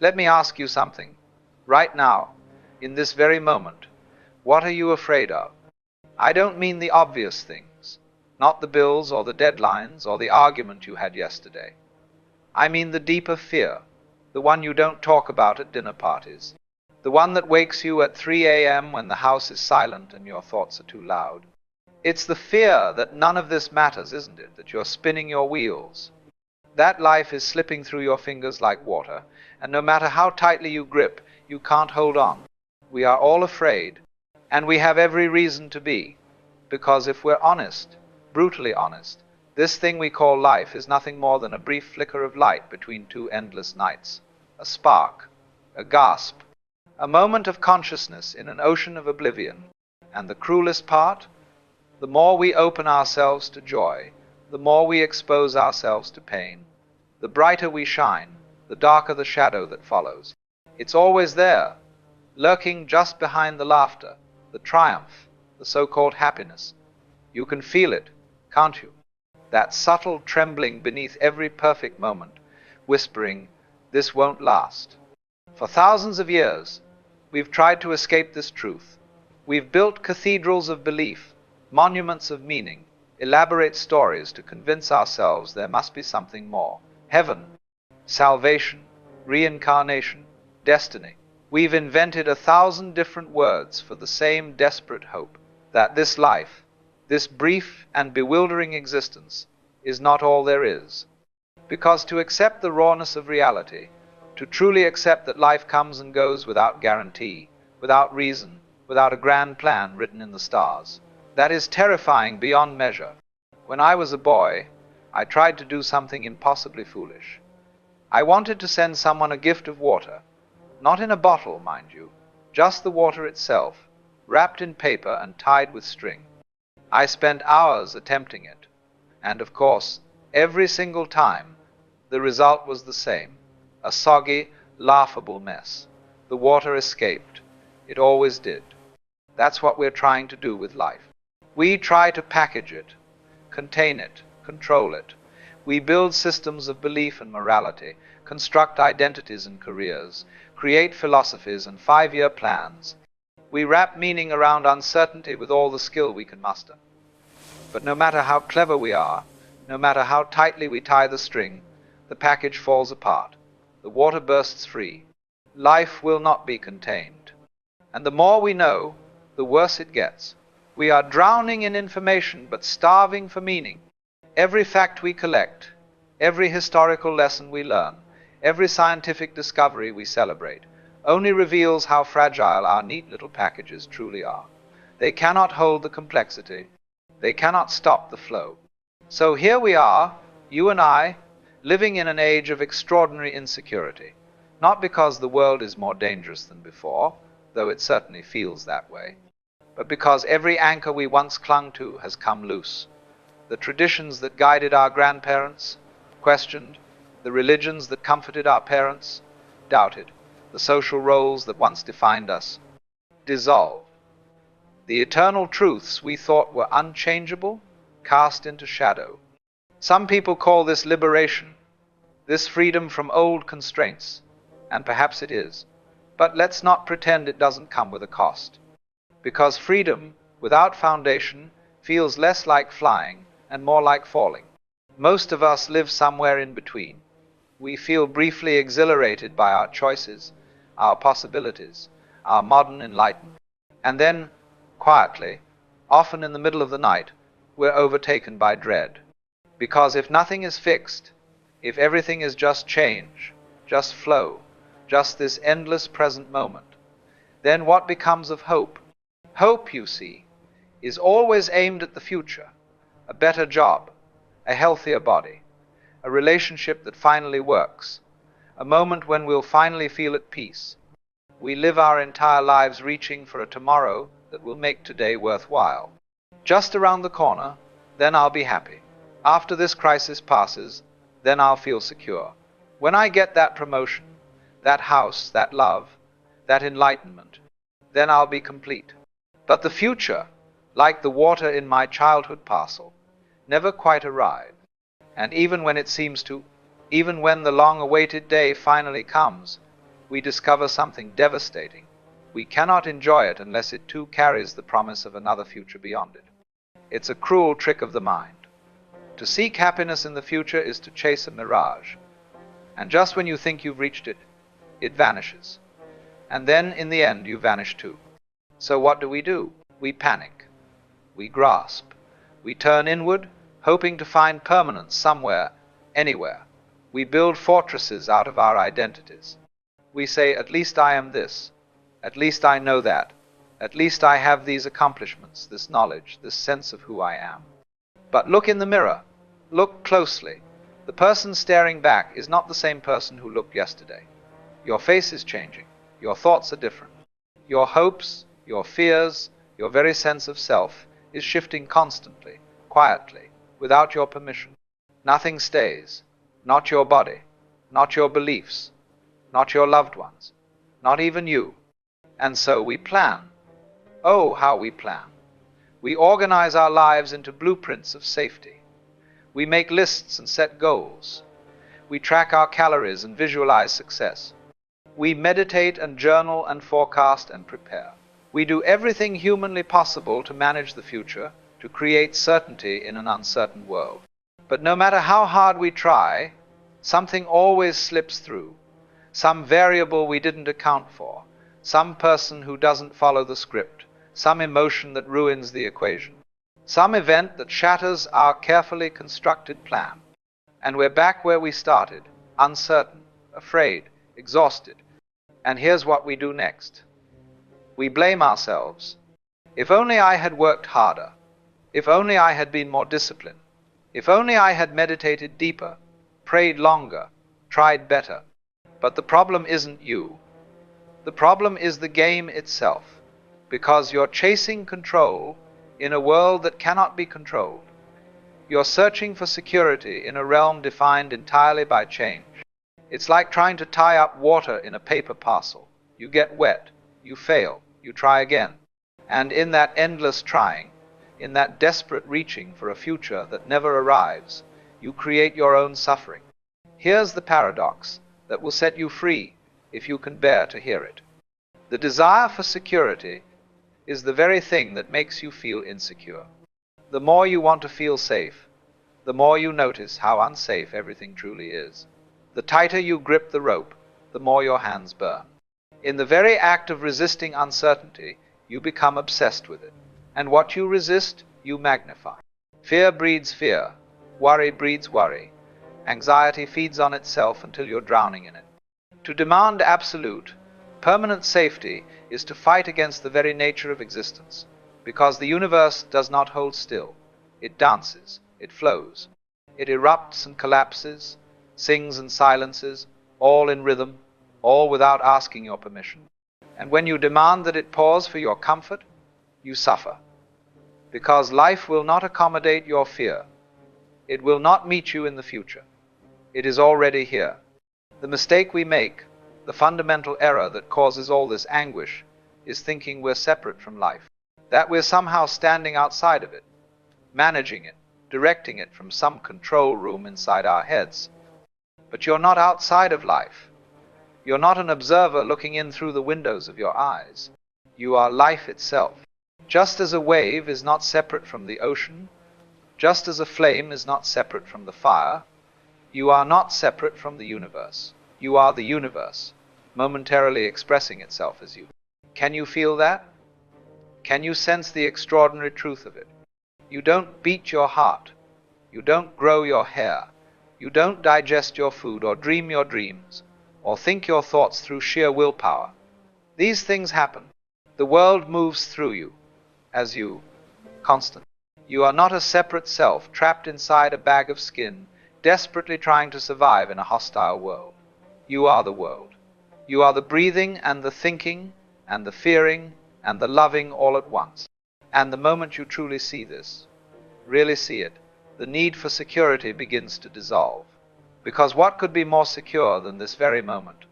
Let me ask you something. Right now, in this very moment, what are you afraid of? I don't mean the obvious things, not the bills or the deadlines or the argument you had yesterday. I mean the deeper fear, the one you don't talk about at dinner parties, the one that wakes you at 3 a.m. when the house is silent and your thoughts are too loud. It's the fear that none of this matters, isn't it? That you're spinning your wheels. That life is slipping through your fingers like water, and no matter how tightly you grip, you can't hold on. We are all afraid, and we have every reason to be, because if we're honest, brutally honest, this thing we call life is nothing more than a brief flicker of light between two endless nights, a spark, a gasp, a moment of consciousness in an ocean of oblivion. And the cruelest part? The more we open ourselves to joy, the more we expose ourselves to pain. The brighter we shine, the darker the shadow that follows. It's always there, lurking just behind the laughter, the triumph, the so-called happiness. You can feel it, can't you? That subtle trembling beneath every perfect moment, whispering, "This won't last." For thousands of years, we've tried to escape this truth. We've built cathedrals of belief, monuments of meaning, elaborate stories to convince ourselves there must be something more. Heaven, salvation, reincarnation, destiny. We've invented 1,000 different words for the same desperate hope, that this life, this brief and bewildering existence, is not all there is. Because to accept the rawness of reality, to truly accept that life comes and goes without guarantee, without reason, without a grand plan written in the stars, that is terrifying beyond measure. When I was a boy, I tried to do something impossibly foolish. I wanted to send someone a gift of water, not in a bottle, mind you, just the water itself, wrapped in paper and tied with string. I spent hours attempting it, and of course, every single time, the result was the same, a soggy, laughable mess. The water escaped. It always did. That's what we're trying to do with life. We try to package it, contain it, control it. We build systems of belief and morality, construct identities and careers, create philosophies and 5-year plans. We wrap meaning around uncertainty with all the skill we can muster. But no matter how clever we are, no matter how tightly we tie the string, the package falls apart. The water bursts free. Life will not be contained. And the more we know, the worse it gets. We are drowning in information but starving for meaning. Every fact we collect, every historical lesson we learn, every scientific discovery we celebrate, only reveals how fragile our neat little packages truly are. They cannot hold the complexity. They cannot stop the flow. So here we are, you and I, living in an age of extraordinary insecurity. Not because the world is more dangerous than before, though it certainly feels that way, but because every anchor we once clung to has come loose. The traditions that guided our grandparents, questioned. The religions that comforted our parents, doubted. The social roles that once defined us, dissolved. The eternal truths we thought were unchangeable, cast into shadow. Some people call this liberation, this freedom from old constraints, and perhaps it is. But let's not pretend it doesn't come with a cost. Because freedom, without foundation, feels less like flying and more like falling. Most of us live somewhere in between. We feel briefly exhilarated by our choices, our possibilities, our modern enlightenment. And then, quietly, often in the middle of the night, we're overtaken by dread. Because if nothing is fixed, if everything is just change, just flow, just this endless present moment, then what becomes of hope? Hope, you see, is always aimed at the future, a better job, a healthier body, a relationship that finally works, a moment when we'll finally feel at peace. We live our entire lives reaching for a tomorrow that will make today worthwhile. Just around the corner, then I'll be happy. After this crisis passes, then I'll feel secure. When I get that promotion, that house, that love, that enlightenment, then I'll be complete. But the future, like the water in my childhood parcel, never quite arrives. And even when it seems to, even when the long-awaited day finally comes, we discover something devastating. We cannot enjoy it unless it too carries the promise of another future beyond it. It's a cruel trick of the mind. To seek happiness in the future is to chase a mirage. And just when you think you've reached it, it vanishes. And then, in the end, you vanish too. So what do? We panic. We grasp. We turn inward, hoping to find permanence somewhere, anywhere. We build fortresses out of our identities. We say, at least I am this. At least I know that. At least I have these accomplishments, this knowledge, this sense of who I am. But look in the mirror. Look closely. The person staring back is not the same person who looked yesterday. Your face is changing. Your thoughts are different. Your hopes, your fears, your very sense of self is shifting constantly, quietly, without your permission. Nothing stays. Not your body, not your beliefs, not your loved ones, not even you. And so we plan. Oh, how we plan. We organize our lives into blueprints of safety. We make lists and set goals. We track our calories and visualize success. We meditate and journal and forecast and prepare. We do everything humanly possible to manage the future, to create certainty in an uncertain world. But no matter how hard we try, something always slips through. Some variable we didn't account for. Some person who doesn't follow the script. Some emotion that ruins the equation. Some event that shatters our carefully constructed plan. And we're back where we started, uncertain, afraid, exhausted. And here's what we do next. We blame ourselves. If only I had worked harder. If only I had been more disciplined. If only I had meditated deeper, prayed longer, tried better. But the problem isn't you. The problem is the game itself, because you're chasing control in a world that cannot be controlled. You're searching for security in a realm defined entirely by change. It's like trying to tie up water in a paper parcel. You get wet, you fail, you try again. And in that endless trying, in that desperate reaching for a future that never arrives, you create your own suffering. Here's the paradox that will set you free if you can bear to hear it. The desire for security is the very thing that makes you feel insecure. The more you want to feel safe, the more you notice how unsafe everything truly is. The tighter you grip the rope, the more your hands burn. In the very act of resisting uncertainty, you become obsessed with it. And what you resist, you magnify. Fear breeds fear. Worry breeds worry. Anxiety feeds on itself until you're drowning in it. To demand absolute, permanent safety is to fight against the very nature of existence, because the universe does not hold still. It dances, it flows. It erupts and collapses, sings and silences, all in rhythm, all without asking your permission. And when you demand that it pause for your comfort, you suffer. Because life will not accommodate your fear. It will not meet you in the future. It is already here. The mistake we make, the fundamental error that causes all this anguish, is thinking we're separate from life, that we're somehow standing outside of it, managing it, directing it from some control room inside our heads. But you're not outside of life. You're not an observer looking in through the windows of your eyes. You are life itself. Just as a wave is not separate from the ocean, just as a flame is not separate from the fire, you are not separate from the universe. You are the universe, momentarily expressing itself as you. Can you feel that? Can you sense the extraordinary truth of it? You don't beat your heart. You don't grow your hair. You don't digest your food or dream your dreams, or think your thoughts through sheer willpower. These things happen. The world moves through you, as you, constant. You are not a separate self trapped inside a bag of skin, desperately trying to survive in a hostile world. You are the world. You are the breathing and the thinking and the fearing and the loving all at once. And the moment you truly see this, really see it, the need for security begins to dissolve. Because what could be more secure than this very moment?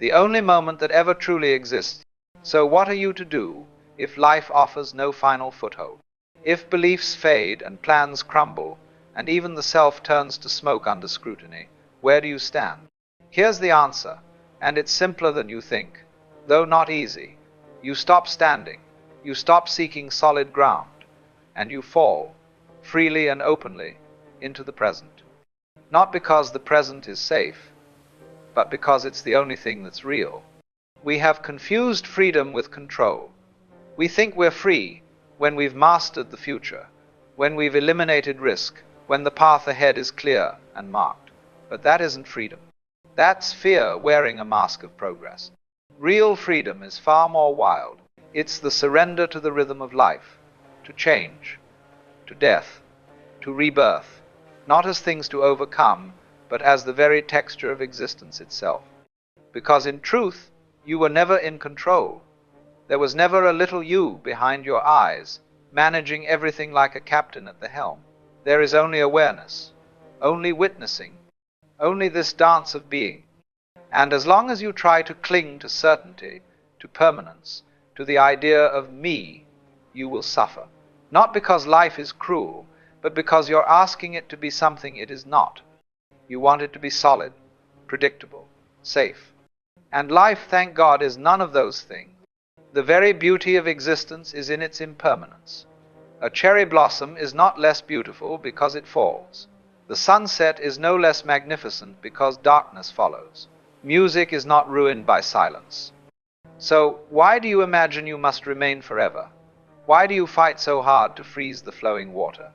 The only moment that ever truly exists. So what are you to do if life offers no final foothold? If beliefs fade and plans crumble, and even the self turns to smoke under scrutiny, where do you stand? Here's the answer. And it's simpler than you think, though not easy. You stop standing, you stop seeking solid ground, and you fall, freely and openly, into the present. Not because the present is safe, but because it's the only thing that's real. We have confused freedom with control. We think we're free when we've mastered the future, when we've eliminated risk, when the path ahead is clear and marked. But that isn't freedom. That's fear wearing a mask of progress. Real freedom is far more wild. It's the surrender to the rhythm of life, to change, to death, to rebirth, not as things to overcome, but as the very texture of existence itself. Because in truth, you were never in control. There was never a little you behind your eyes, managing everything like a captain at the helm. There is only awareness, only witnessing, only this dance of being. And as long as you try to cling to certainty, to permanence, to the idea of me, you will suffer. Not because life is cruel, but because you're asking it to be something it is not. You want it to be solid, predictable, safe. And life, thank God, is none of those things. The very beauty of existence is in its impermanence. A cherry blossom is not less beautiful because it falls. The sunset is no less magnificent because darkness follows. Music is not ruined by silence. So, why do you imagine you must remain forever? Why do you fight so hard to freeze the flowing water?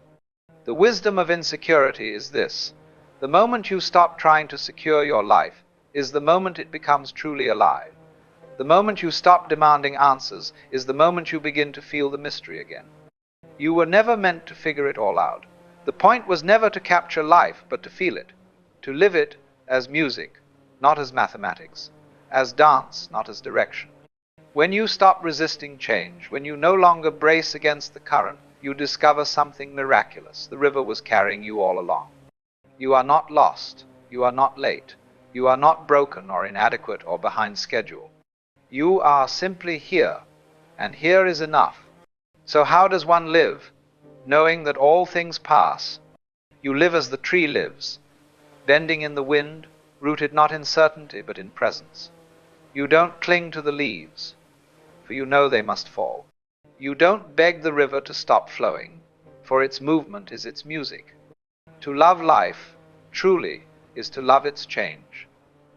The wisdom of insecurity is this: the moment you stop trying to secure your life is the moment it becomes truly alive. The moment you stop demanding answers is the moment you begin to feel the mystery again. You were never meant to figure it all out. The point was never to capture life, but to feel it, to live it as music, not as mathematics, as dance, not as direction. When you stop resisting change, when you no longer brace against the current, you discover something miraculous. The river was carrying you all along. You are not lost. You are not late. You are not broken or inadequate or behind schedule. You are simply here, and here is enough. So how does one live, knowing that all things pass? You live as the tree lives, bending in the wind, rooted not in certainty but in presence. You don't cling to the leaves, for you know they must fall. You don't beg the river to stop flowing, for its movement is its music. To love life, truly, is to love its change.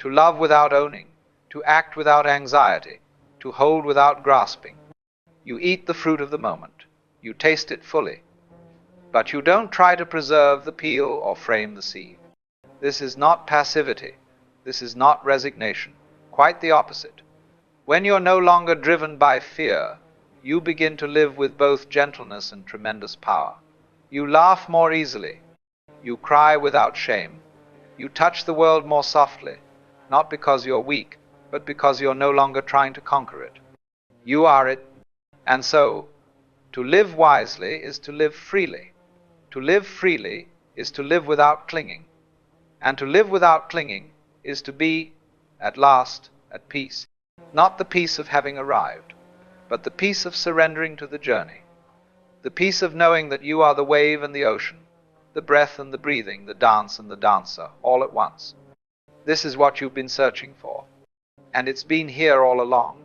To love without owning, to act without anxiety, to hold without grasping. You eat the fruit of the moment. You taste it fully. But you don't try to preserve the peel or frame the seed. This is not passivity. This is not resignation. Quite the opposite. When you're no longer driven by fear, you begin to live with both gentleness and tremendous power. You laugh more easily. You cry without shame. You touch the world more softly, not because you're weak, but because you're no longer trying to conquer it. You are it. And so, to live wisely is to live freely. To live freely is to live without clinging. And to live without clinging is to be, at last, at peace. Not the peace of having arrived, but the peace of surrendering to the journey. The peace of knowing that you are the wave and the ocean, the breath and the breathing, the dance and the dancer, all at once. This is what you've been searching for. And it's been here all along.